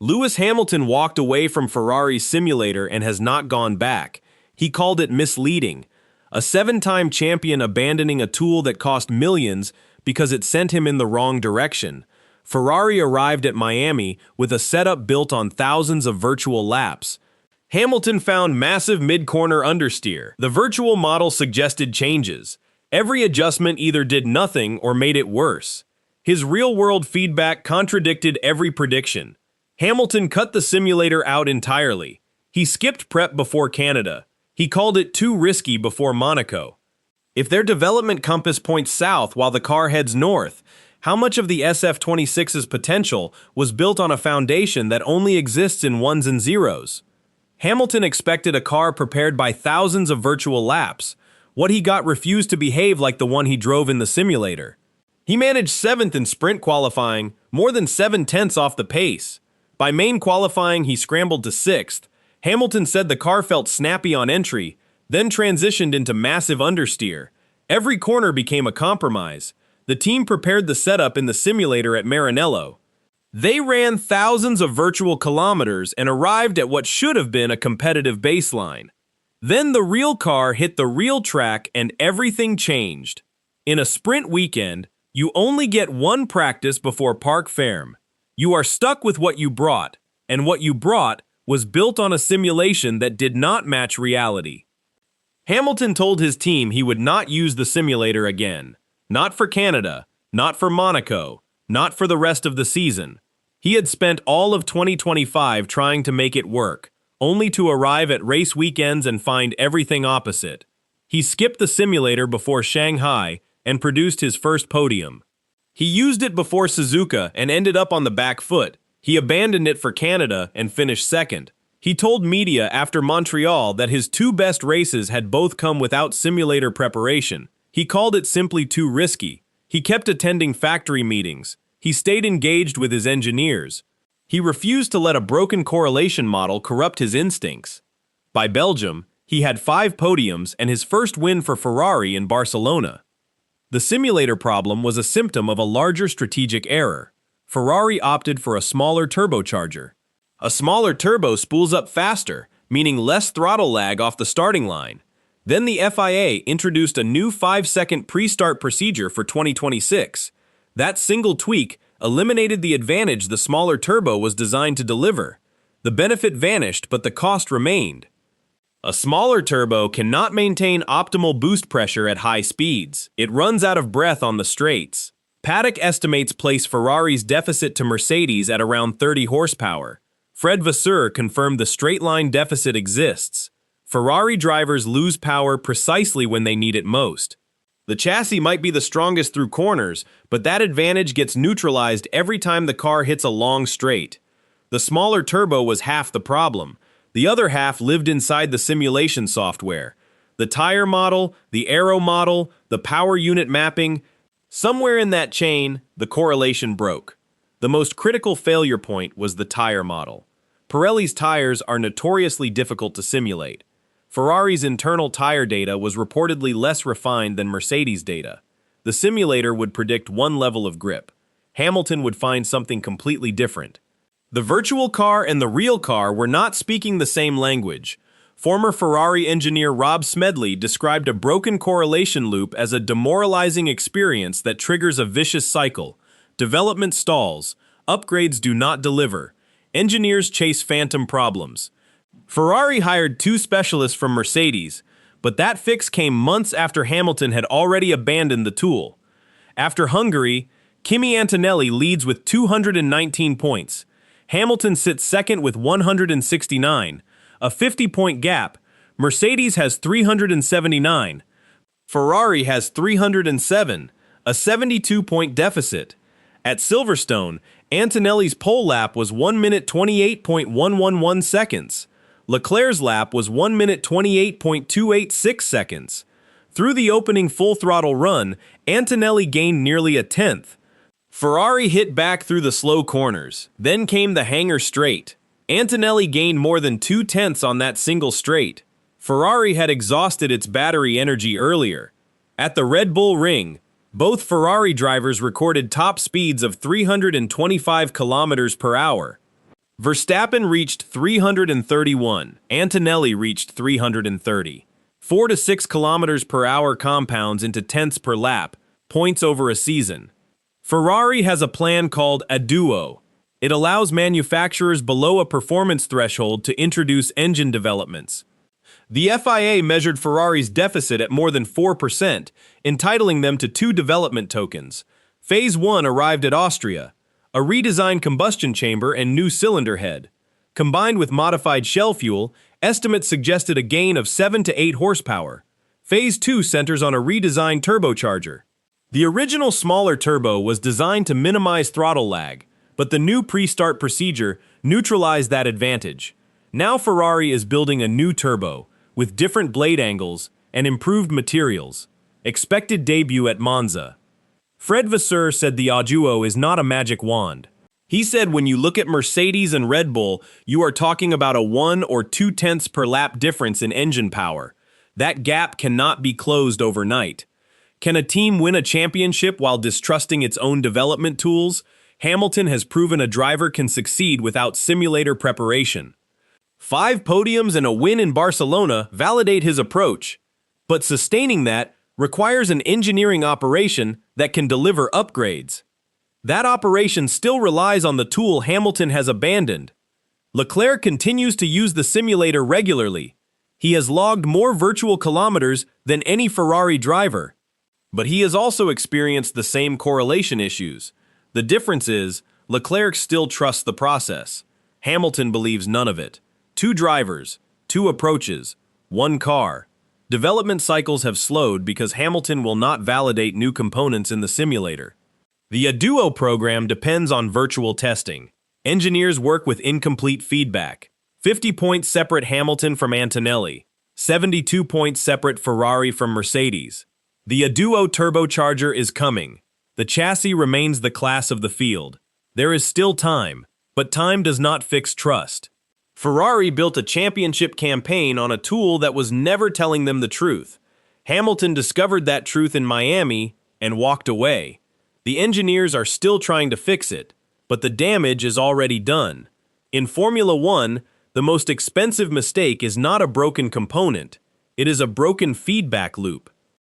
Lewis Hamilton walked away from Ferrari Simulator and has not gone back. He called it misleading. A seven-time champion abandoning a tool that cost millions because it sent him in the wrong direction. Ferrari arrived at Miami with a setup built on thousands of virtual laps. Hamilton found massive mid-corner understeer. The virtual model suggested changes. Every adjustment either did nothing or made it worse. His real-world feedback contradicted every prediction. Hamilton cut the simulator out entirely. He skipped prep before Canada. He called it too risky before Monaco. If their development compass points south while the car heads north, how much of the SF26's potential was built on a foundation that only exists in ones and zeros? Hamilton expected a car prepared by thousands of virtual laps. What he got refused to behave like the one he drove in the simulator. He managed 7th in sprint qualifying, more than 7/10 off the pace. By main qualifying, he scrambled to 6th. Hamilton said the car felt snappy on entry, then transitioned into massive understeer. Every corner became a compromise. The team prepared the setup in the simulator at Maranello. They ran thousands of virtual kilometers and arrived at what should have been a competitive baseline. Then the real car hit the real track and everything changed. In a sprint weekend, you only get one practice before Parc Ferme. You are stuck with what you brought, and what you brought was built on a simulation that did not match reality. Hamilton told his team he would not use the simulator again. Not for Canada, not for Monaco, not for the rest of the season. He had spent all of 2025 trying to make it work, only to arrive at race weekends and find everything opposite. He skipped the simulator before Shanghai and produced his first podium. He used it before Suzuka and ended up on the back foot. He abandoned it for Canada and finished second. He told media after Montreal that his two best races had both come without simulator preparation. He called it simply too risky. He kept attending factory meetings. He stayed engaged with his engineers. He refused to let a broken correlation model corrupt his instincts. By Belgium, he had 5 podiums and his first win for Ferrari in Barcelona. The simulator problem was a symptom of a larger strategic error. Ferrari opted for a smaller turbocharger. A smaller turbo spools up faster, meaning less throttle lag off the starting line. Then the FIA introduced a new 5-second pre-start procedure for 2026. That single tweak eliminated the advantage the smaller turbo was designed to deliver. The benefit vanished, but the cost remained. A smaller turbo cannot maintain optimal boost pressure at high speeds. It runs out of breath on the straights. Paddock estimates place Ferrari's deficit to Mercedes at around 30 horsepower. Fred Vasseur confirmed the straight-line deficit exists. Ferrari drivers lose power precisely when they need it most. The chassis might be the strongest through corners, but that advantage gets neutralized every time the car hits a long straight. The smaller turbo was half the problem. The other half lived inside the simulation software. The tire model, the aero model, the power unit mapping. Somewhere in that chain, the correlation broke. The most critical failure point was the tire model. Pirelli's tires are notoriously difficult to simulate. Ferrari's internal tire data was reportedly less refined than Mercedes' data. The simulator would predict one level of grip. Hamilton would find something completely different. The virtual car and the real car were not speaking the same language. Former Ferrari engineer Rob Smedley described a broken correlation loop as a demoralizing experience that triggers a vicious cycle. Development stalls. Upgrades do not deliver. Engineers chase phantom problems. Ferrari hired 2 specialists from Mercedes, but that fix came months after Hamilton had already abandoned the tool. After Hungary, Kimi Antonelli leads with 219 points. Hamilton sits second with 169, a 50-point gap. Mercedes has 379. Ferrari has 307, a 72-point deficit. At Silverstone, Antonelli's pole lap was 1 minute 28.111 seconds. Leclerc's lap was 1 minute 28.286 seconds. Through the opening full-throttle run, Antonelli gained nearly a tenth. Ferrari hit back through the slow corners. Then came the hanger straight. Antonelli gained more than 2/10 on that single straight. Ferrari had exhausted its battery energy earlier. At the Red Bull Ring, both Ferrari drivers recorded top speeds of 325 kilometers per hour. Verstappen reached 331. Antonelli reached 330. 4 to 6 kilometers per hour compounds into tenths per lap, points over a season. Ferrari has a plan called a duo. It allows manufacturers below a performance threshold to introduce engine developments. The FIA measured Ferrari's deficit at more than 4%, entitling them to 2 development tokens. Phase 1 arrived at Austria, a redesigned combustion chamber and new cylinder head. Combined with modified shell fuel, estimates suggested a gain of 7 to 8 horsepower. Phase 2 centers on a redesigned turbocharger. The original smaller turbo was designed to minimize throttle lag, but the new pre-start procedure neutralized that advantage. Now Ferrari is building a new turbo, with different blade angles and improved materials. Expected debut at Monza. Fred Vasseur said the Duo is not a magic wand. He said when you look at Mercedes and Red Bull, you are talking about a 1 or 2 tenths per lap difference in engine power. That gap cannot be closed overnight. Can a team win a championship while distrusting its own development tools? Hamilton has proven a driver can succeed without simulator preparation. 5 podiums and a win in Barcelona validate his approach, but sustaining that requires an engineering operation that can deliver upgrades. That operation still relies on the tool Hamilton has abandoned. Leclerc continues to use the simulator regularly. He has logged more virtual kilometers than any Ferrari driver. But he has also experienced the same correlation issues. The difference is, Leclerc still trusts the process. Hamilton believes none of it. 2 drivers, 2 approaches, 1 car. Development cycles have slowed because Hamilton will not validate new components in the simulator. The Duo program depends on virtual testing. Engineers work with incomplete feedback. 50 points separate Hamilton from Antonelli. 72 points separate Ferrari from Mercedes. The Duo turbocharger is coming. The chassis remains the class of the field. There is still time, but time does not fix trust. Ferrari built a championship campaign on a tool that was never telling them the truth. Hamilton discovered that truth in Miami and walked away. The engineers are still trying to fix it, but the damage is already done. In Formula 1, the most expensive mistake is not a broken component. It is a broken feedback loop.